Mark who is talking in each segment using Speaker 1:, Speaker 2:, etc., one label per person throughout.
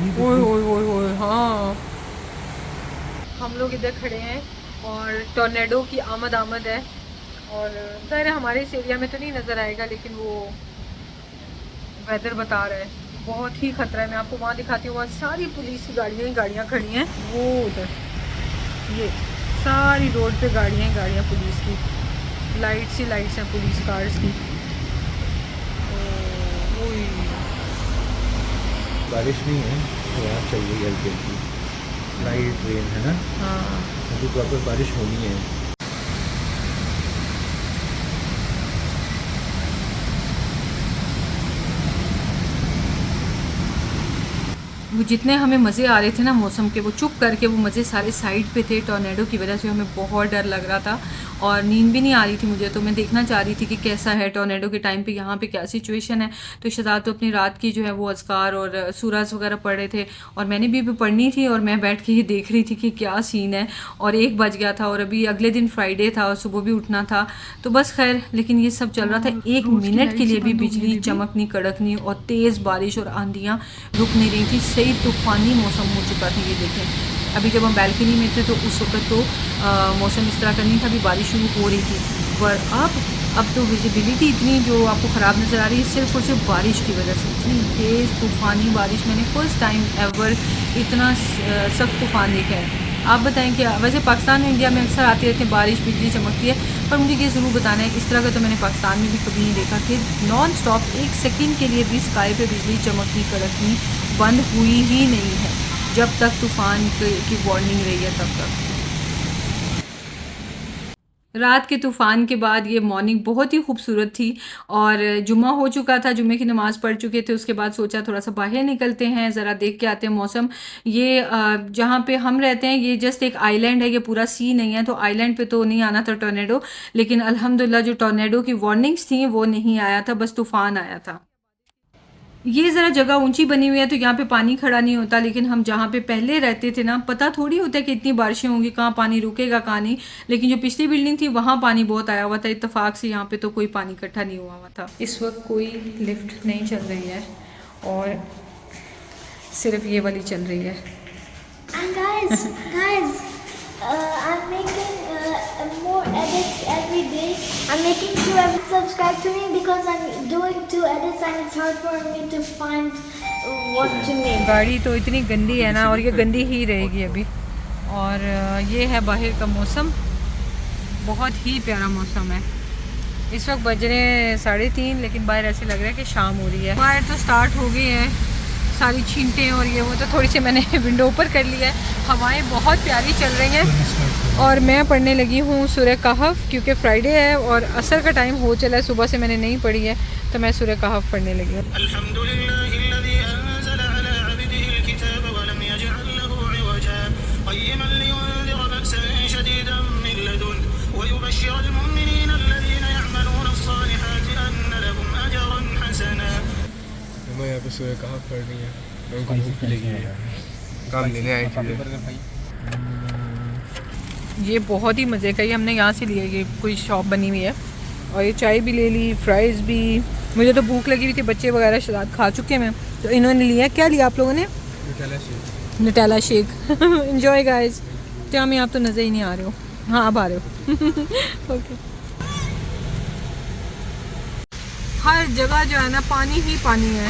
Speaker 1: ओए ओए ओए ओए, हाँ। हम लोग इधर खड़े हैं और टॉर्नेडो की आमद है। और ज़ाहिर है हमारे इस एरिया में तो नहीं नज़र आएगा, लेकिन वो वेदर बता रहा है बहुत ही ख़तरा है। मैं आपको वहाँ दिखाती हूँ, वहाँ सारी पुलिस की गाड़ियाँ ही गाड़ियाँ खड़ी हैं। वो उधर ये सारी रोड पे गाड़ियाँ ही गाड़ियाँ पुलिस की, लाइट्स ही लाइट्स हैं पुलिस कार्स की। ओए,
Speaker 2: बारिश नहीं है तो यहाँ चल रही है हल्की हल्की लाइट रेन है ना,
Speaker 1: हाँ।
Speaker 2: अभी प्रॉपर बारिश होनी है।
Speaker 1: वो जितने हमें मज़े आ रहे थे ना मौसम के, वो चुप करके वो मज़े सारे साइड पे थे। टॉर्नेडो की वजह से हमें बहुत डर लग रहा था और नींद भी नहीं आ रही थी मुझे, तो मैं देखना चाह रही थी कि कैसा है टॉर्नेडो के टाइम पे यहाँ पे क्या सिचुएशन है। तो शहजाद तो अपनी रात की जो है वो अज़कार और सूरज वगैरह पढ़ रहे थे और मैंने भी पढ़नी थी और मैं बैठ के ही देख रही थी कि क्या सीन है। और 1 बज गया था और अभी अगले दिन फ्राइडे था और सुबह भी उठना था, तो बस खैर। लेकिन ये सब चल रहा था, 1 मिनट के लिए भी बिजली चमकनी कड़कनी और तेज़ बारिश और आंधियाँ रुक नहीं रही थी। सही तूफ़ानी मौसम हो चुका था। ये देखें, अभी जब हम बैल्कनी में थे तो उस वक्त तो मौसम इस तरह का नहीं था, अभी बारिश शुरू हो रही थी। पर अब तो विजिबिलिटी इतनी जो आपको ख़राब नज़र आ रही है सिर्फ़ और सिर्फ बारिश की वजह से। इतनी तेज़ तूफ़ानी बारिश मैंने फ़र्स्ट टाइम एवर इतना सख्त तूफ़ान देखा है। आप बताएं कि वैसे पाकिस्तान और इंडिया में अक्सर आती रहती है बारिश, बिजली चमकती है, पर मुझे ये ज़रूर बताना है इस तरह का तो मैंने पाकिस्तान में भी कभी नहीं देखा कि नॉन स्टॉप 1 सेकंड के लिए भी स्काई पे बिजली चमकनी कड़कनी बंद हुई ही नहीं है जब तक तूफ़ान की वार्निंग रही है तब तक। रात के तूफ़ान के बाद ये मॉर्निंग बहुत ही खूबसूरत थी और जुम्मा हो चुका था, जुम्मे की नमाज़ पढ़ चुके थे। उसके बाद सोचा थोड़ा-सा बाहर निकलते हैं, ज़रा देख के आते हैं मौसम। ये जहाँ पे हम रहते हैं ये जस्ट एक आइलैंड है, ये पूरा सी नहीं है, तो आइलैंड पे तो नहीं आना था टॉर्नेडो, लेकिन अल्हम्दुलिल्लाह जो टॉर्नेडो की वार्निंग्स थी वो नहीं आया था, बस तूफ़ान आया था। ये ज़रा जगह ऊंची बनी हुई है तो यहाँ पे पानी खड़ा नहीं होता, लेकिन हम जहाँ पे पहले रहते थे ना, पता थोड़ी होता है कि इतनी बारिशें होंगी, कहाँ पानी रुकेगा कहाँ नहीं। लेकिन जो पिछली बिल्डिंग थी वहाँ पानी बहुत आया हुआ था, इत्तेफाक से यहाँ पे तो कोई पानी इकट्ठा नहीं हुआ था। इस वक्त कोई लिफ्ट नहीं चल रही है और सिर्फ ये वाली चल रही है।
Speaker 3: And guys, I'm making more edits every day. I'm making 2 edits. Subscribe to me because I'm doing 2 edits and it's hard for me to find what to make.
Speaker 1: गाड़ी तो इतनी गंदी है ना, और ये गंदी ही रहेगी अभी। और ये है बाहर का मौसम, बहुत ही प्यारा मौसम है। इस वक्त बज रहे हैं 3:30, लेकिन बाहर ऐसे लग रहा है कि शाम हो रही है। बाहर तो स्टार्ट हो गई है सारी छींटें और ये वो, तो थोड़ी सी मैंने विंडो ऊपर कर लिया है। हवाएं बहुत प्यारी चल रही हैं और मैं पढ़ने लगी हूँ सूरह कहफ, क्योंकि फ्राइडे है और असर का टाइम हो चला है, सुबह से मैंने नहीं पढ़ी है, तो मैं सूरह कहफ पढ़ने लगी हूँ।
Speaker 2: मैं यहाँ पे सूर्य कहाँ पड़ रही है, मैं उनको भूख लगी है, काम लेने आई थी।
Speaker 1: ये बहुत ही मज़े का, ये हमने यहाँ से लिया, ये कोई शॉप बनी हुई है, और ये चाय भी ले ली, फ्राइज़ भी। मुझे तो भूख लगी हुई थी, बच्चे वगैरह शराब खा चुके हैं, तो इन्होंने लिया। क्या लिया आप लोगों ने? Nutella shake. Enjoy guys. क्या हमें आप तो नज़र ही नहीं आ रहे हो। हाँ अब आ रहे हो। ओके। हर जगह जो है ना पानी ही पानी है।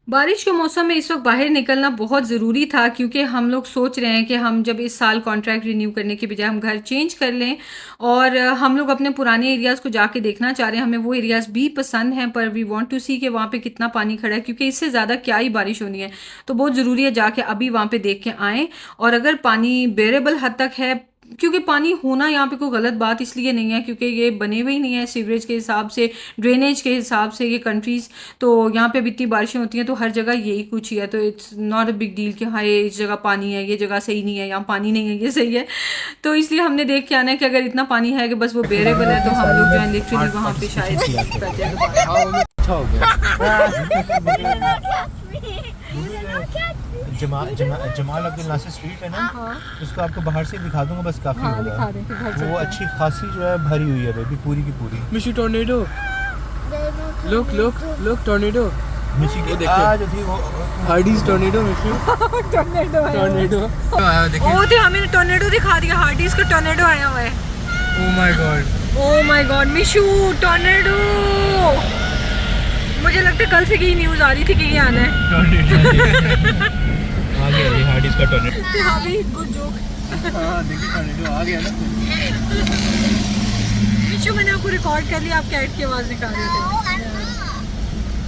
Speaker 1: बारिश के मौसम में इस वक्त बाहर निकलना बहुत ज़रूरी था, क्योंकि हम लोग सोच रहे हैं कि हम जब इस साल कॉन्ट्रैक्ट रिन्यू करने के बजाय हम घर चेंज कर लें, और हम लोग अपने पुराने एरियाज़ को जाके देखना चाह रहे हैं। हमें वो एरियाज़ भी पसंद हैं, पर वी वांट टू सी कि वहाँ पे कितना पानी खड़ा है, क्योंकि इससे ज़्यादा क्या ही बारिश होनी है। तो बहुत ज़रूरी है जाके अभी वहाँ पे देख के आएँ, और अगर पानी बेरेबल हद तक है, क्योंकि पानी होना यहाँ पे कोई गलत बात इसलिए नहीं है क्योंकि ये बने हुए ही नहीं है सीवरेज के हिसाब से, ड्रेनेज के हिसाब से ये कंट्रीज़। तो यहाँ पे अब इतनी बारिशें होती हैं तो हर जगह यही कुछ ही है, तो it's not a big deal कि हाँ ये इस जगह पानी है, ये जगह सही नहीं है, यहाँ पानी नहीं है, ये सही है। तो इसलिए हमने देख के आना है कि अगर इतना पानी है कि बस वो बेरेबल है, तो हम लोग जो है लिटरली वहाँ पे शायद कर जाए।
Speaker 2: अच्छा हो गया। जमाल अब्दुल नासिर स्ट्रीट है ना, उसको आपको बाहर से दिखा दूंगा, बस काफी होगा। वो अच्छी खासी जो है भरी हुई है बेबी, पूरी की पूरी। Mister tornado look tornado. ये देखिए हार्डीज टोर्नेडो टोर्नेडो आया देखिए।
Speaker 1: ओ थे हमें टोर्नेडो दिखा दिया, हार्डीज का टोर्नेडो आया हुआ है।
Speaker 2: Oh my God
Speaker 1: Mishu tornado. मुझे लगता है कल से की न्यूज़ आ रही थी कि ये आना है।
Speaker 2: आ गया ये हार्डीज का टोर्नेडो।
Speaker 1: हाँ भी गुड जोक।
Speaker 2: हाँ देखिए टोर्नेडो आ गया ना।
Speaker 1: मिशू मैंने आपको रिकॉर्ड कर लिया, आप कैट की आवाज़ निकाल रहे थे।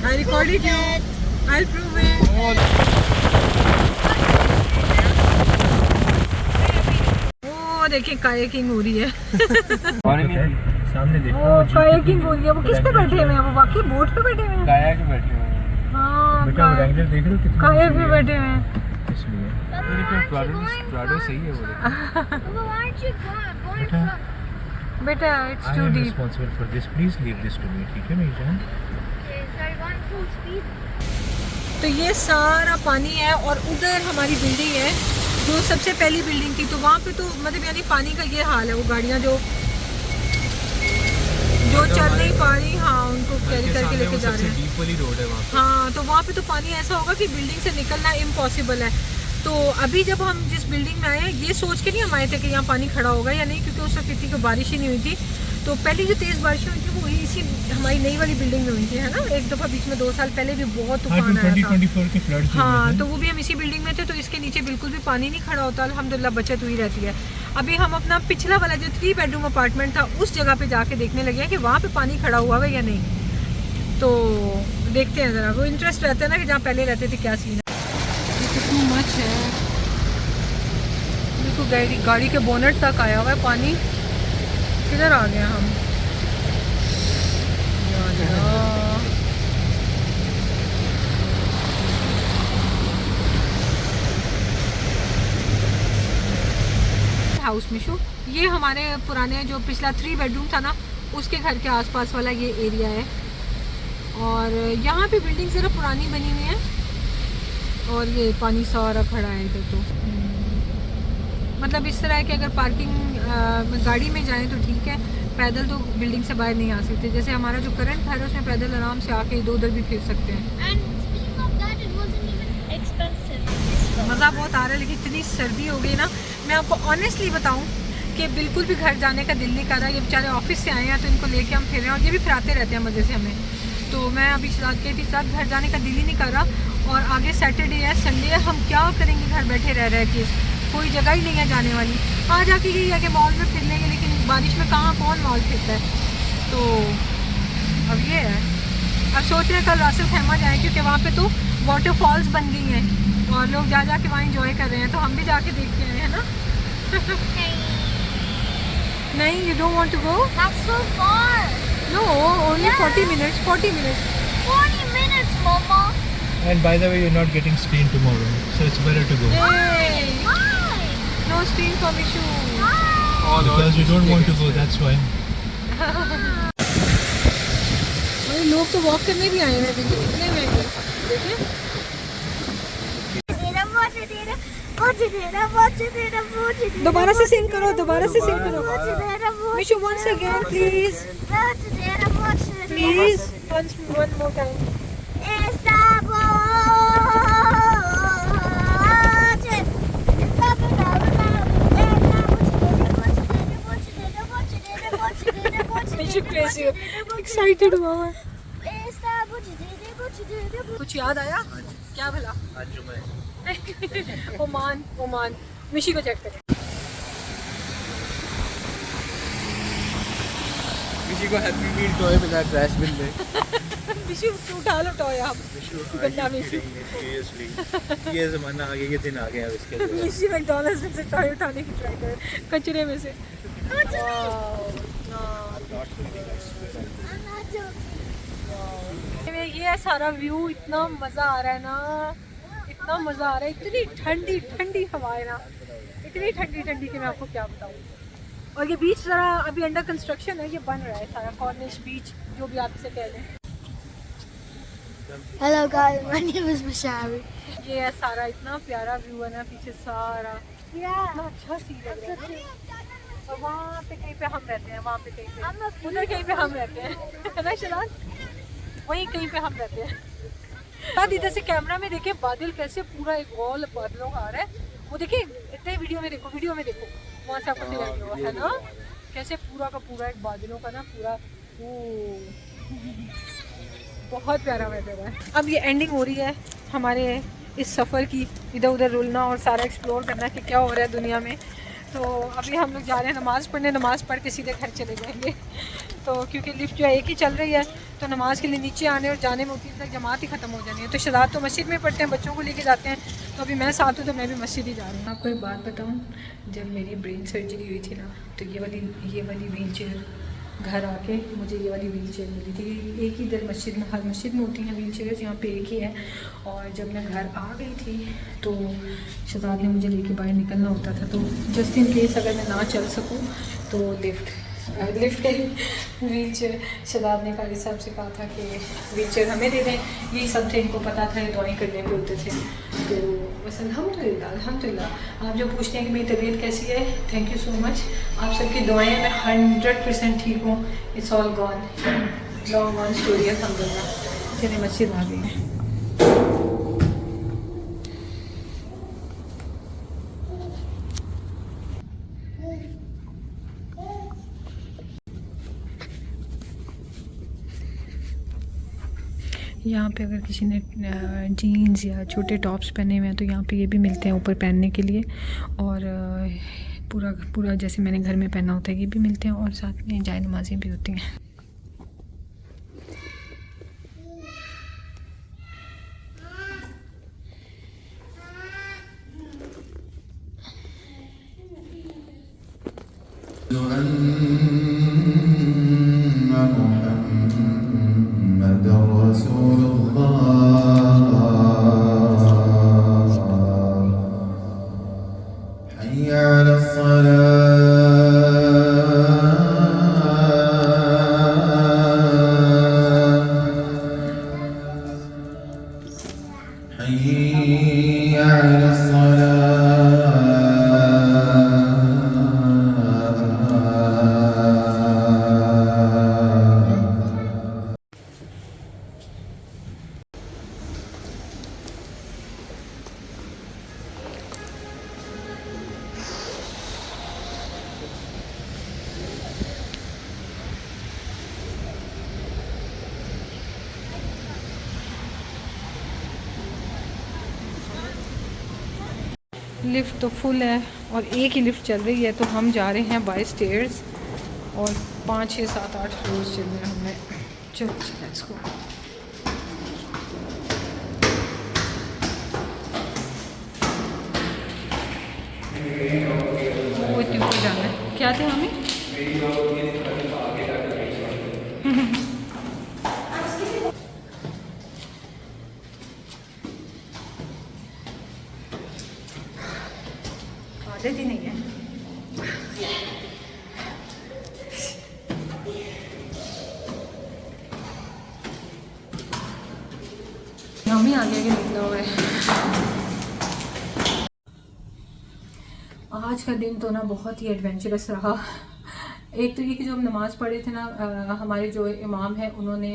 Speaker 1: I recorded you. I'll prove it. ओ देखिए कायाकिंग हो रही है।
Speaker 2: सामने देखो
Speaker 1: ओ कायाकिंग हो रही है। वो किस पे बैठे हुए हैं? वो वाकई बोट पे बैठे हुए हैं।
Speaker 2: काया के बैठे हुए हैं।
Speaker 1: हाँ
Speaker 2: बेटा रैंगलर देख रहे हो कितना
Speaker 1: काया पे बैठे हुए हैं।
Speaker 2: इसलिए प्राडो सही है वो।
Speaker 1: बेटा it's too deep.
Speaker 2: Responsible for this, please leave this to me, ठीक है मेरी जान।
Speaker 1: तो ये सारा पानी है और उधर हमारी बिल्डिंग है जो सबसे पहली बिल्डिंग थी, तो वहाँ पे तो मतलब यानी पानी का ये हाल है। वो गाड़ियाँ जो चल नहीं पा रही, हाँ उनको कैरी करके लेके जा रहे हैं।
Speaker 2: डीप वाली रोड है वहाँ पे।
Speaker 1: हाँ तो वहाँ पे तो पानी ऐसा होगा कि बिल्डिंग से निकलना इम्पॉसिबल है। तो अभी जब हम जिस बिल्डिंग में आए हैं ये सोच के नहीं हम आए थे कि यहाँ पानी खड़ा होगा या नहीं, क्योंकि उस वक्त इतनी कोई बारिश ही नहीं हुई थी। तो पहली जो तेज़ बारिश हुई थी वो इसी हमारी नई वाली बिल्डिंग में हुई थी, है ना। एक दफ़ा बीच में 2 साल पहले भी बहुत तूफान आया था। हाँ तो वो भी हम इसी बिल्डिंग में थे, तो इसके नीचे बिल्कुल भी पानी नहीं खड़ा होता, अल्हम्दुलिल्लाह बचत हुई रहती है। अभी हम अपना पिछला वाला जो 3 बेडरूम अपार्टमेंट था उस जगह पे जाके देखने लगे हैं कि वहाँ पे पानी खड़ा हुआ है या नहीं। तो देखते हैं ज़रा, वो इंटरेस्ट रहता है ना कि जहाँ पहले रहते थे क्या सीन है। कितनी मच है, देखो गाड़ी के बोनट तक आया हुआ है पानी। किधर आ गया हम? हाउस मिशू, ये हमारे पुराने जो पिछला 3 बेडरूम था ना उसके घर के आसपास वाला ये एरिया है। और यहाँ पे बिल्डिंग सिर्फ पुरानी बनी हुई है और ये पानी सारा खड़ा है इधर। तो मतलब इस तरह है कि अगर पार्किंग गाड़ी में जाएं तो ठीक है, पैदल तो बिल्डिंग से बाहर नहीं आ सकते। जैसे हमारा जो करंट घर है उसमें पैदल आराम से आके इधर उधर भी फिर सकते हैं। मज़ा बहुत आ रहा है, लेकिन इतनी सर्दी हो गई ना, मैं आपको ऑनेस्टली बताऊं कि बिल्कुल भी घर जाने का दिल नहीं कर रहा। ये बेचारे ऑफिस से आए हैं तो इनको लेके हम फिर रहे हैं और ये भी फिराते रहते हैं मज़े से हमें। तो मैं अभी साथ गई थी, साथ घर जाने का दिल ही नहीं कर रहा। और आगे सैटरडे है, संडे है, हम क्या करेंगे घर बैठे रह के? कोई जगह ही नहीं है जाने वाली। आ जाके यही है कि मॉल में फिर लेंगे, लेकिन बारिश में कहाँ कौन मॉल फिरता है। तो अब ये है, अब सोच रहे हैं कल रासल खैमा जाएँ, क्योंकि वहाँ पे तो वाटरफॉल्स बन गई हैं और लोग जा के वहाँ इंजॉय कर रहे हैं। तो हम भी जाके देख के आए हैं ना। नहीं, you don't want to go?
Speaker 3: That's so far.
Speaker 1: No, only
Speaker 3: Yeah.
Speaker 1: 40 minutes. 40 minutes.
Speaker 3: 40 minutes, Mama.
Speaker 2: And by the way, you're not getting screened tomorrow, so it's better to go.
Speaker 1: Hey,
Speaker 3: Why?
Speaker 1: no screen for Mishu.
Speaker 3: Why?
Speaker 2: Because you don't want to go, that's why.
Speaker 1: अरे लोग तो walk करने भी आए हैं, देखिए कितने महंगे। देखिए दोबारा से सिंग करो, दोबारा से सिंग करो। Mishu once again please, please one more time. Mishu crazy excited हुआ है। कुछ याद आया क्या भला? ओमान मिशी को चेक करें।
Speaker 2: किसी को हैप्पी मील टॉय मिला ट्रैश बिन में।
Speaker 1: मिशी उठा लो टॉय आप। गंदा मिशी।
Speaker 2: सीरियसली ये ज़माना आगे के दिन आ गए अब इसके लिए।
Speaker 1: मिशी मैकडॉनल्ड्स में से टॉय उठाने की ट्राई करे कचरे में से। ये सारा व्यू, इतना मज़ा आ रहा है ना, इतना मज़ा आ रहा है। इतनी ठंडी ठंडी हवाएं ना, इतनी ठंडी ठंडी कि मैं आपको क्या बताऊँ। और ये बीच ज़रा अभी अंडर कंस्ट्रक्शन है, ये बन रहा है सारा कॉर्निश बीच, जो भी आपसे कह लें।
Speaker 3: Hello guys, my name is Mashari.
Speaker 1: ये है सारा, इतना प्यारा व्यू है ना पीछे सारा,
Speaker 3: Yeah.
Speaker 1: इतना अच्छा सीन लग रहा है। और वहाँ पे कहीं पे हम रहते हैं, वहाँ पे कहीं पे, उधर कहीं पे हम रहते हैं, है ना शरान? वहीं कहीं पे हम रहते हैं। बाद इधर से कैमरा में देखे बादल कैसे पूरा एक वॉल बादलों का आ रहा है, वो देखिए इतने वीडियो में देखो वहाँ से आपको सिलेक्ट हुआ है ना, कैसे पूरा का पूरा एक बादलों का ना पूरा बहुत प्यारा वेदर है। अब ये एंडिंग हो रही है हमारे इस सफ़र की, इधर उधर रुलना और सारा एक्सप्लोर करना कि क्या हो रहा है दुनिया में। तो अभी हम लोग जा रहे हैं नमाज़ पढ़ने, नमाज़ पढ़ के सीधे घर चले जाएंगे। तो क्योंकि लिफ्ट जो है एक ही चल रही है, तो नमाज़ के लिए नीचे आने और जाने में उतनी तक जमात ही ख़त्म हो जानी है। तो शहजाद तो मस्जिद में पढ़ते हैं, बच्चों को लेके जाते हैं, तो अभी मैं साथ हूँ तो मैं भी मस्जिद ही जा रही हूँ। आपको एक बात बताऊँ, जब मेरी ब्रेन सर्जरी हुई थी ना, तो ये वाली व्हील चेयर घर आके मुझे ये वाली व्हील चेयर मिली थी। एक ही इधर मस्जिद में, हर मस्जिद में होती हैं व्हील चेयर्स, यहाँ पे एक ही है। और जब मैं घर आ गई थी तो शहजाद ने मुझे लेके बाहर निकलना होता था, तो जस्ट इन केस अगर मैं ना चल सकूँ तो लिफ्ट के व्हील चेयर शहजाद ने कारी साहब से कहा था कि व्हील चेयर हमें दे दें, यही सब थे, इनको पता था, दुआएं करने पे होते थे। तो बस अल्हम्दुलिल्लाह। आप जो पूछते हैं कि मेरी तबीयत कैसी है, थैंक यू सो मच, आप सबकी दुआएं, मैं 100% ठीक हूँ। It's all gone, long gone story है अल्हम्दुलिल्लाह। चलिए मस्जिद आ गई है। यहाँ पे अगर किसी ने जीन्स या छोटे टॉप्स पहने हुए हैं तो यहाँ पे ये भी मिलते हैं ऊपर पहनने के लिए, और पूरा जैसे मैंने घर में पहना होता है ये भी मिलते हैं, और साथ में जाए नमाज़ें भी होती हैं। लिफ्ट तो फुल है और एक ही लिफ्ट चल रही है, तो हम जा रहे हैं बाय स्टेयर्स, और 5, 6, 7, 8 फ्लोर्स चल रहे हैं हमें। चलो लेट्स गो। वो इतनी ऊपर जाना है, क्या थे हमें आदत ही नहीं है। हम ही आगे निकला हुआ है। आज का दिन तो ना बहुत ही एडवेंचरस रहा। एक तो ये कि जो हम नमाज़ पढ़े थे ना, हमारे जो इमाम हैं उन्होंने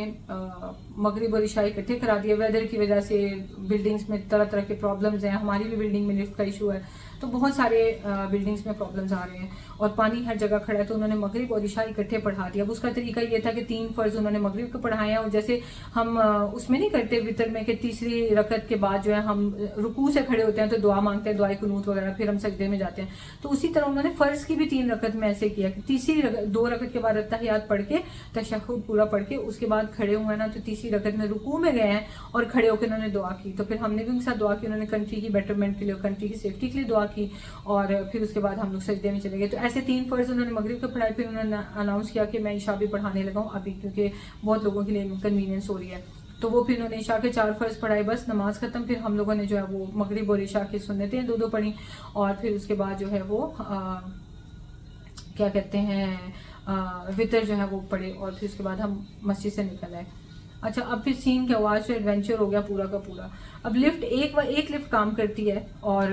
Speaker 1: मगरिब और इशा इकट्ठे करा दिए। वेदर की वजह से बिल्डिंग्स में तरह तरह के प्रॉब्लम्स हैं, हमारी भी बिल्डिंग में लिफ्ट का इशू है, तो बहुत सारे बिल्डिंग्स में प्रॉब्लम्स आ रहे हैं और पानी हर जगह खड़ा है। तो उन्होंने मगरिब और इशा इकट्ठे पढ़ा दिया। अब उसका तरीका ये था कि 3 फ़र्ज़ उन्होंने मगरिब को पढ़ाए हैं, और जैसे हम उसमें नहीं करते वितर में कि तीसरी रकत के बाद जो है हम रुकू से खड़े होते हैं तो दुआ मांगते हैं, दुआए कुनूत वगैरह, फिर हम सजदे में जाते हैं। तो उसी तरह उन्होंने फ़र्ज़ की भी 3 रकत में ऐसे किया कि तीसरी 2 रकत के बाद अत्तहियात पढ़ के तशहुद पूरा पढ़ के उसके बाद खड़े हुए ना, तो तीसरी रकत में रुकू में गए हैं और खड़े होकर उन्होंने दुआ की। तो फिर हमने भी उनके साथ दुआ की, उन्होंने कंट्री की बेटरमेंट के लिए, कंट्री की सेफ्टी के लिए दुआ की, और फिर उसके बाद हम लोग सजदे में चले गए। तो ऐसे 3 फ़र्ज़ उन्होंने मगरिब को पढ़ाए। फिर उन्होंने अनाउंस किया कि मैं इशा भी पढ़ाने लगा हूँ अभी, क्योंकि बहुत लोगों के लिए इनकन्वीनियंस हो रही है। तो वो फिर उन्होंने इशा के 4 फ़र्ज़ पढ़ाए, बस नमाज ख़त्म। फिर हम लोगों ने जो है वो मगरिब और इशा की सुन्नतें 2-2 पढ़ी, और फिर उसके बाद जो है वो क्या कहते हैं वितर जो है वो पढ़े, और फिर उसके बाद हम मस्जिद से निकल आए। अच्छा, अब फिर सीन क्या हुआ, आज तो एडवेंचर हो गया पूरा का पूरा। अब लिफ्ट एक लिफ्ट काम करती है और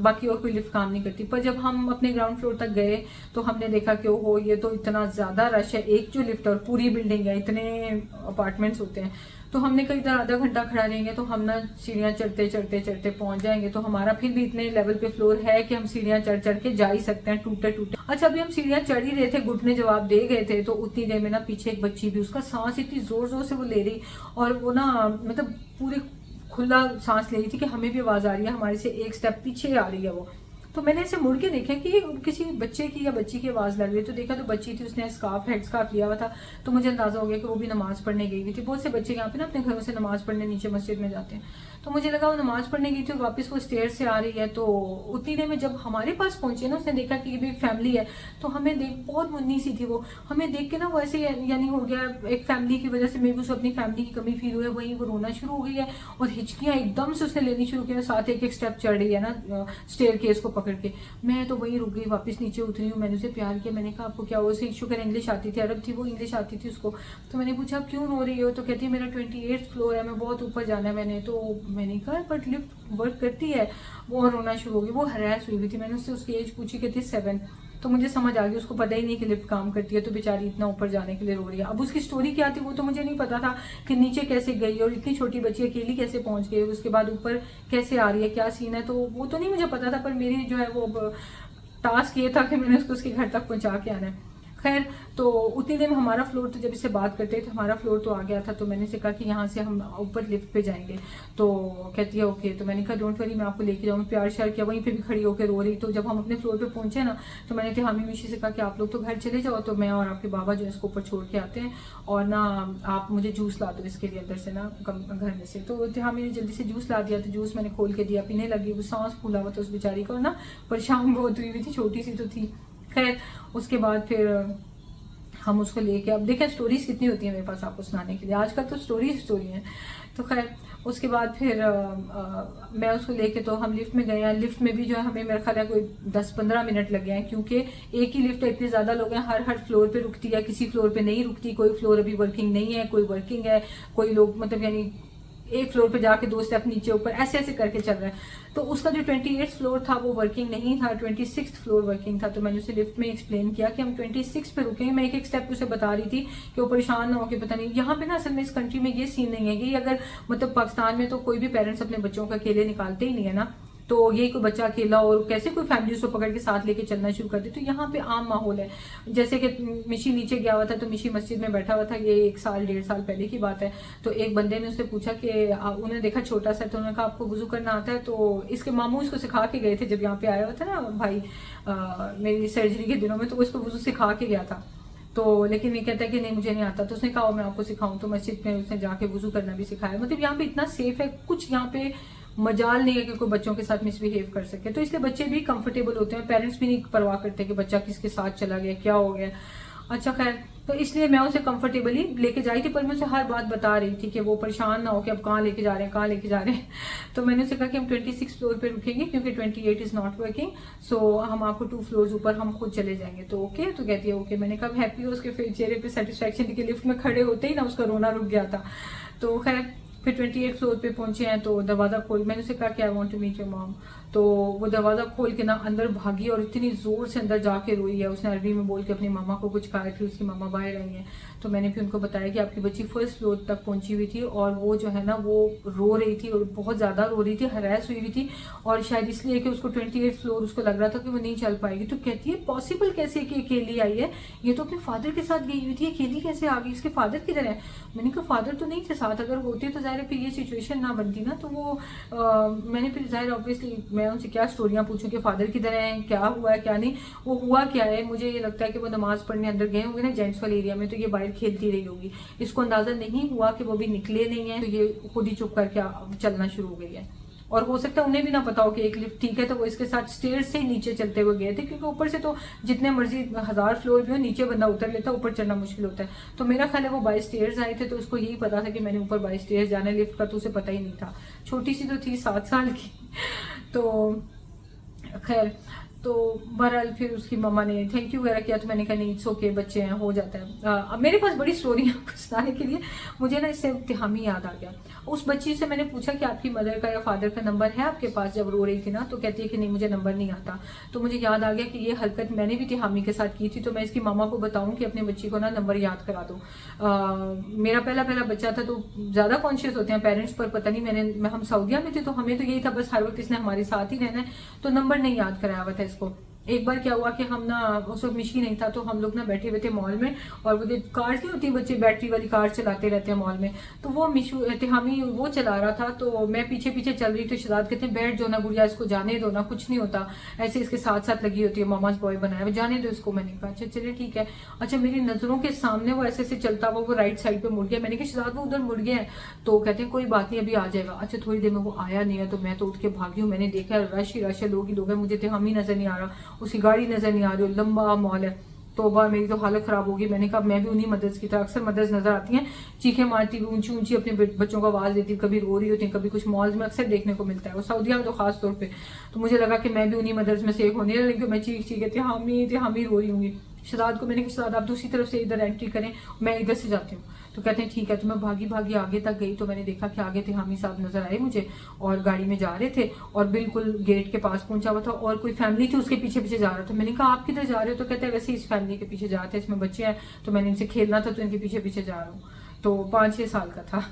Speaker 1: बाकी और कोई लिफ्ट काम नहीं करती। पर जब हम अपने ग्राउंड फ्लोर तक गए तो हमने देखा कि ओहो ये तो इतना ज़्यादा रश है, एक जो लिफ्ट और पूरी बिल्डिंग है, इतने अपार्टमेंट्स होते हैं। तो हमने कहीं इधर आधा घंटा खड़ा रहेंगे तो हम ना सीढ़ियाँ चढ़ते चढ़ते चढ़ते पहुंच जाएंगे। तो हमारा फिर भी इतने लेवल पे फ्लोर है कि हम सीढ़ियाँ चढ़ चढ़ के जा ही सकते हैं टूटे टूटे। अच्छा, अभी हम सीढ़ियाँ चढ़ ही रहे थे, घुटने जवाब दे गए थे, तो उतनी देर में ना पीछे एक बच्ची भी, उसका सांस इतनी जोर जोर से वो ले रही और वो ना मतलब पूरी खुला सांस ले रही थी कि हमें भी आवाज आ रही है, हमारे से एक स्टेप पीछे आ रही है वो। तो मैंने ऐसे मुड़ के देखा कि किसी बच्चे की या बच्ची की आवाज़ लग रही है। तो देखा तो बच्ची थी, उसने हेड स्कार्फ लिया हुआ था। तो मुझे अंदाजा हो गया कि वो भी नमाज पढ़ने गई हुई थी। बहुत से बच्चे यहाँ पे ना अपने घरों से नमाज पढ़ने नीचे मस्जिद में जाते हैं। तो मुझे लगा वो नमाज पढ़ने गई थी और वापस वो स्टेयर से आ रही है। तो उतनी देर में जब हमारे पास पहुंचे ना, उसने देखा कि ये भी फैमिली है। तो हमें देख, बहुत मुन्नी सी थी वो, हमें देख के ना वो ऐसे यानी हो गया एक फैमिली की वजह से मे भी उसको अपनी फैमिली की कमी फील हुई है, वहीं वो रोना शुरू हो गई है और हिचकियाँ एकदम से उसने लेनी शुरू किया। साथ एक एक स्टेप चढ़ रही है ना स्टेयर केस को पकड़ के। मैं तो वहीं रुक गई, वापस नीचे उतरी हूँ। मैंने उसे प्यार किया, मैंने कहा आपको क्या हुआ? उसे शुक्र इंग्लिश आती थी, अरब थी वो, इंग्लिश आती थी उसको। तो मैंने पूछा आप क्यों रो रही हो? तो कहती है मेरा 28th फ्लोर है, मैं बहुत ऊपर जाना है मैंने। तो मैंने कहा बट लिफ्ट वर्क करती है। वो रोना शुरू हो गई, वो हरास हुई थी। मैंने उससे उसकी एज पूछी, कहती 7। तो मुझे समझ आ गई उसको पता ही नहीं कि लिफ्ट काम करती है, तो बेचारी इतना ऊपर जाने के लिए रो रही है। अब उसकी स्टोरी क्या थी वो तो मुझे नहीं पता था कि नीचे कैसे गई और इतनी छोटी बच्ची अकेली कैसे पहुंच गई, उसके बाद ऊपर कैसे आ रही है, क्या सीन है, तो वो तो नहीं मुझे पता था। पर मेरी जो है वो टास्क ये था कि मैंने उसको उसके घर तक पहुंचा के आना है। खैर, तो उतनी देर में हमारा फ्लोर, तो जब इससे बात करते थे हमारा फ्लोर तो आ गया था। तो मैंने इसे कहा कि यहाँ से हम ऊपर लिफ्ट पे जाएंगे। तो कहती है ओके। तो मैंने कहा डोंट वरी, मैं आपको लेके जाऊँगी। प्यार श्यार किया, वहीं पे भी खड़ी होकर रो रही। तो जब हम अपने फ्लोर पे पहुंचे ना, तो मैंने तिहामी मिशी से कहा कि आप लोग तो घर चले जाओ, तो मैं और आपके बाबा जो है इसको ऊपर छोड़ के आते हैं और ना आप मुझे जूस ला दो इसके लिए अंदर से ना घर में से। तो तिहामी ने जल्दी से जूस ला दिया। तो जूस मैंने खोल के दिया, पीने लगी। वो सांस फूला हुआ था उस बेचारी को ना, परेशान बहुत हुई थी, छोटी सी तो थी। खैर, उसके बाद फिर हम उसको लेके, अब देखें स्टोरीज कितनी होती है मेरे पास आपको सुनाने के लिए, आजकल तो स्टोरी है। तो खैर, उसके बाद फिर मैं उसको लेके, तो हम लिफ्ट में गए हैं। लिफ्ट में भी जो है हमें मेरा ख्याल है कोई 10-15 मिनट लग गए हैं, क्योंकि एक ही लिफ्ट है, इतने ज़्यादा लोग हैं, हर फ्लोर पे रुकती है, किसी फ्लोर पे नहीं रुकती। कोई फ्लोर अभी वर्किंग नहीं है, कोई वर्किंग है, कोई लोग मतलब यानी एक फ्लोर पे जाके 2 स्टेप नीचे ऊपर ऐसे ऐसे करके चल रहा है। तो उसका जो 28th फ्लोर था वो वर्किंग नहीं था, 26th फ्लोर वर्किंग था। तो मैंने उसे लिफ्ट में एक्सप्लेन किया कि हम 26 पे रुकेंगे। मैं एक एक स्टेप उसे बता रही थी कि वो परेशान ना हो कि पता नहीं। यहाँ पे ना असल में इस कंट्री में ये सीन नहीं है कि अगर मतलब पाकिस्तान में तो कोई भी पेरेंट्स अपने बच्चों को अकेले निकालते ही नहीं है ना। तो यही कोई बच्चा अकेला और कैसे कोई फैमिली उसको पकड़ के साथ लेके चलना शुरू कर दी। तो यहाँ पे आम माहौल है। जैसे कि मिशी नीचे गया हुआ था, तो मिशी मस्जिद में बैठा हुआ था, ये 1 साल 1.5 साल पहले की बात है। तो एक बंदे ने उससे पूछा कि उन्हें देखा छोटा सा, तो उन्होंने कहा आपको वुजू करना आता है? तो इसके मामू उसको सिखा के गए थे जब यहाँ पे आया हुआ था ना भाई, मेरी सर्जरी के दिनों में, तो उसको वुजू सिखा के गया था। तो लेकिन ये कहता है कि नहीं मुझे नहीं आता। तो उसने कहा मैं आपको सिखाऊं। तो मस्जिद में उसने जाके वुजू करना भी सिखाया। मतलब यहाँ पे इतना सेफ है, कुछ यहाँ पे मजाल नहीं है कि कोई बच्चों के साथ मिसबिहेव कर सके। तो इसलिए बच्चे भी कंफर्टेबल होते हैं, पेरेंट्स भी नहीं परवाह करते कि बच्चा किसके साथ चला गया, क्या हो गया। अच्छा खैर, तो इसलिए मैं उसे कंफर्टेबली लेके जाई थी। पर मैं उसे हर बात बता रही थी कि वो परेशान ना हो कि अब कहाँ लेके जा रहे हैं, कहाँ लेके जा रहे हैं। तो मैंने उसे कहा कि हम 26 फ्लोर पे रुकेंगे क्योंकि 28 इज नॉट वर्किंग, सो हम आपको 2 फ्लोर्स ऊपर हम खुद चले जाएंगे। तो ओके। तो कहती है ओके। मैंने कहा हैप्पी हो, उसके चेहरे पे सेटिस्फेक्शन के लिफ्ट में खड़े होते ही ना उसका रोना रुक गया था। तो खैर फिर 28 फ्लोर पे पहुंचे हैं। तो दरवाज़ा खोल, मैंने उसे कहा कि I want to meet your mom. तो वो दरवाज़ा खोल के ना अंदर भागी और इतनी ज़ोर से अंदर जाके रोई है। उसने अरबी में बोल के अपनी मामा को कुछ कहा, फिर उसकी मामा बाहर आई हैं। तो मैंने फिर उनको बताया कि आपकी बच्ची 1st फ्लोर तक पहुंची हुई थी और वो जो है ना वो रो रही थी और बहुत ज़्यादा रो रही थी, हरास हुई थी। और शायद इसलिए कि उसको 28 फ्लोर उसको लग रहा था कि वो नहीं चल पाएगी। तो कहती है पॉसिबल कैसे कि अकेली आई है, ये तो अपने फादर के साथ गई हुई थी, अकेली कैसे आ गई, इसके फादर किधर है? मैंने कहा फादर तो नहीं थे साथ, अगर होते तो ज़ाहिर फिर ये सिचुएशन ना बनती ना। तो वो मैंने फिर ज़ाहिर ऑब्वियसली मैं उनसे क्या स्टोरियाँ पूछूं कि फादर किधर हैं, क्या हुआ है क्या नहीं। वो हुआ क्या है, मुझे ये लगता है कि वो नमाज पढ़ने अंदर गए होंगे ना जेंट्स वाले एरिया में, तो ये बाहर खेलती रही होगी। इसको अंदाजा नहीं हुआ कि वो भी निकले नहीं है, तो ये खुद ही चुप करके चलना शुरू हो गई है। और हो सकता है उन्हें भी ना पता हो कि एक लिफ्ट ठीक है, तो वो इसके साथ स्टेयर्स से ही नीचे चलते हुए गए थे, क्योंकि ऊपर से तो जितने मर्जी 1000 फ्लोर भी हो नीचे बंदा उतर लेता है, ऊपर चढ़ना मुश्किल होता है। तो मेरा ख्याल है वो बाय स्टेयर्स आए थे, तो उसको यही पता था कि मैंने ऊपर बाय स्टेयर्स जाना है, लिफ्ट का तो उसे पता ही नहीं था। छोटी सी तो थी 7 साल की। तो खैर तो बहरहाल फिर उसकी मम्मा ने थैंक यू वगैरह किया, तो मैंने कहा नहीं इट्स ओके, बच्चे हैं, हो जाता है। अब मेरे पास बड़ी स्टोरी है आपको सुनाने के लिए। मुझे ना इससे तिहामी याद आ गया। उस बच्ची से मैंने पूछा कि आपकी मदर का या फादर का नंबर है आपके पास, जब रो रही थी ना, तो कहती है कि नहीं मुझे नंबर नहीं आता। तो मुझे याद आ गया कि ये हरकत मैंने भी तिहामी के साथ की थी, तो मैं इसकी मामा को बताऊं कि अपने बच्ची को ना नंबर याद करा दो। मेरा पहला बच्चा था, तो ज़्यादा कॉन्शियस होते हैं पेरेंट्स, पर पता नहीं हम सऊदीया में थे तो हमें तो यही था बस हर वक्त इसने हमारे साथ ही रहना है, तो नंबर नहीं याद कराया हुआ था इसको। एक बार क्या हुआ कि हम ना उस वक्त मिशी नहीं था, तो हम लोग ना बैठे हुए थे मॉल में, और वो जो कार्स नहीं होती, बच्चे बैटरी वाली कार चलाते रहते हैं मॉल में, तो वो मिशू तिहामी वो चला रहा था, तो मैं पीछे पीछे चल रही थी। शहजाद कहते हैं बैठ जो ना गुड़िया, इसको जाने दो ना, कुछ नहीं होता, ऐसे इसके साथ साथ लगी होती है, मामाज बॉय बनाया हुआ, जाने दो इसको। मैंने कहा अच्छा चलिए ठीक है। अच्छा मेरी नजरों के सामने वो ऐसे ऐसे चलता हुआ वो राइट साइड पे मुड़ गया। मैंने कहा शहजाद वो उधर मुड़ गया है, तो कहते हैं कोई बात नहीं अभी आ जाएगा। अच्छा थोड़ी देर में वो आया नहीं है, तो मैं तो उठ के भागी हूँ। मैंने देखा रश ही रश है, लोग ही लोग हैं, मुझे तिहामी नजर नहीं आ रहा, उसकी गाड़ी नजर नहीं आ रही, लंबा मॉल है। तो मेरी तो हालत खराब होगी। मैंने कहा मैं भी उन्हीं मदर्स की तरह, अक्सर मदर्स नजर आती हैं चीखें मारती हुई, ऊंची ऊंची अपने बच्चों को आवाज देती, कभी रो रही होती हैं, कभी कुछ मॉल्स में अक्सर देखने को मिलता है, और सऊदीया में तो खास तौर पे। तो मुझे लगा कि मैं भी उन्हीं मदर्स में से एक होने लगी, तो मैं चीख चीख के हामी रो रही हूँ। शहजाद को मैंने कहा शहजाद आप दूसरी तरफ से इधर एंट्री करें, मैं इधर से जाती हूँ। तो कहते हैं ठीक है। तो मैं भागी भागी आगे तक गई, तो मैंने देखा कि आगे तिहामी साहब नजर आए मुझे, और गाड़ी में जा रहे थे, और बिल्कुल गेट के पास पहुंचा हुआ था, और कोई फैमिली थी उसके पीछे पीछे जा रहा था। मैंने कहा आप किधर जा रहे हो? तो कहते हैं वैसे इस फैमिली के पीछे जा रहे थे, इसमें बच्चे हैं, तो मैंने इनसे खेलना था, तो इनके पीछे पीछे जा रहा हूँ। तो 5-6 साल का था।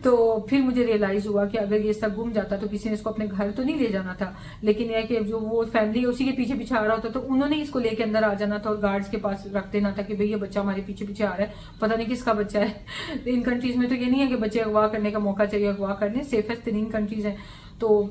Speaker 1: तो फिर मुझे रियलाइज हुआ कि अगर ये इसका गुम जाता तो किसी ने इसको अपने घर तो नहीं ले जाना था, लेकिन यह कि जो वो फैमिली उसी के पीछे पीछे आ रहा होता, तो उन्होंने इसको लेके अंदर आ जाना था, और गार्ड्स के पास रख देना था कि भाई ये बच्चा हमारे पीछे पीछे आ रहा है, पता नहीं किसका बच्चा है। इन कंट्रीज में तो ये नहीं है कि बच्चे अगवा करने का मौका चाहिए, अगवा करने सेफेस्ट तरीन कंट्रीज हैं। तो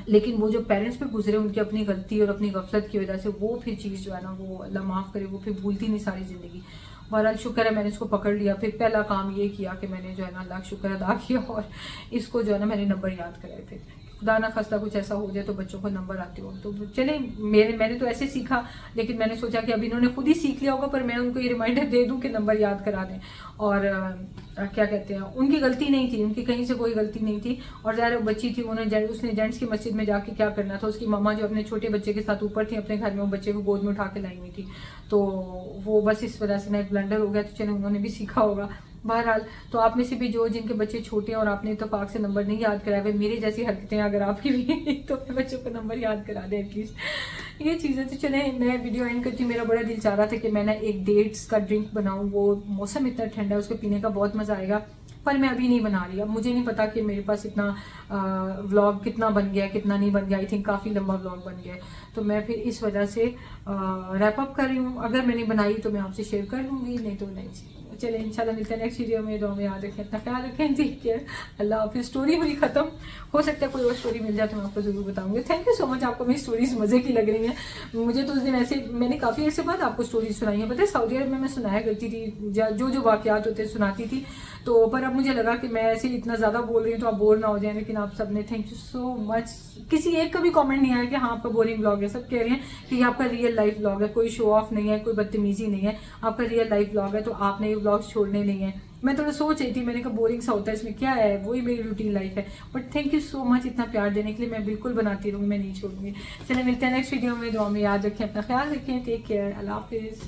Speaker 1: लेकिन वो जो पेरेंट्स पे गुजरे उनकी अपनी गलती और अपनी गफलत की वजह से वो फिर चीज़ जो है ना, वो अल्लाह माफ़ करे, वो फिर भूलती नहीं सारी ज़िंदगी। बहरहाल शुक्र है मैंने इसको पकड़ लिया। फिर पहला काम ये किया कि मैंने जो है ना अल्लाह का शुक्र अदा किया, और इसको जो है ना मैंने नंबर याद कराए थे। खुदा ना खास्ता कुछ ऐसा हो जाए तो बच्चों को नंबर आते हो, तो चले मैंने तो ऐसे सीखा, लेकिन मैंने सोचा कि अब इन्होंने खुद ही सीख लिया होगा, पर मैं उनको ये रिमाइंडर दे दूं कि नंबर याद करा दें। और क्या कहते हैं, उनकी गलती नहीं थी, उनकी कहीं से कोई गलती नहीं थी। और ज़ाहिर बच्ची थी, उसने जेंट्स की मस्जिद में जाके क्या करना था, उसकी मम्मा जो अपने छोटे बच्चे के साथ ऊपर थी अपने घर में, वो बच्चे को गोद में उठा के लाई हुई थी, तो वो बस इस वजह से ना एक ब्लंडर हो गया। तो चलो उन्होंने भी सीखा होगा। बहरहाल तो आप में से भी जो जिनके बच्चे छोटे हैं और आपने इत्तेफाक से नंबर नहीं याद कराया हुए, मेरी जैसी हरकतें अगर आपकी भी तो अपने बच्चों को नंबर याद करा दें एटलीस्ट। ये चीज़ें तो चले मैं वीडियो एंड करती हूँ। मेरा बड़ा दिल चाह रहा था कि मैं ना एक डेट्स का ड्रिंक बनाऊँ, वो मौसम इतना ठंडा है उसको पीने का बहुत मज़ा आएगा, पर मैं अभी नहीं बना रही। अब मुझे नहीं पता कि मेरे पास इतना व्लॉग कितना बन गया कितना नहीं बन गया। आई थिंक काफ़ी लंबा व्लॉग बन गया, तो मैं फिर इस वजह से रैप अप कर रही हूँ। अगर मैंने बनाई तो मैं आपसे शेयर कर लूँगी, नहीं तो नहीं। चले इंशाल्लाह मिलते हैं नेक्स्ट वीडियो में। दुआ में याद रखें, अपना ख्याल रखें, टेक केयर, अल्लाह हाफिज़। स्टोरी हुई ख़त्म, हो सकता है कोई और स्टोरी मिल जाए तो मैं आपको ज़रूर बताऊंगी। थैंक यू सो मच, आपको मेरी स्टोरीज मज़े की लग रही हैं। मुझे तो उस दिन ऐसे मैंने काफ़ी अर्से बाद आपको स्टोरीज सुनाई है। पता है सऊदी अरब में मैं सुनाया करती थी, जो वाक़यात होते सुनाती थी, तो पर अब मुझे लगा कि मैं ऐसे इतना ज़्यादा बोल रही हूँ तो आप बोर ना हो जाए। लेकिन आप सब ने थैंक यू सो मच, किसी एक का भी कमेंट नहीं आया कि हाँ आपका बोरिंग व्लॉग है। सब कह रहे हैं कि ये आपका रियल लाइफ व्लॉग है, कोई शो ऑफ नहीं है, कोई बदतमीजी नहीं है, आपका रियल लाइफ व्लॉग है, तो आपने ये व्लॉग छोड़ने नहीं है। मैं थोड़ा सोच रही थी, मैंने कहा बोरिंग सा होता है, इसमें क्या है, वही मेरी रूटीन लाइफ है। But thank you so much इतना प्यार देने के लिए, मैं बिल्कुल बनाती रहूँगी, मैं नहीं छोड़ूंगी। चलिए मिलते हैं नेक्स्ट वीडियो में। दुआ में याद रखें, अपना ख्याल रखें, टेक केयर, अल्लाह हाफिज़।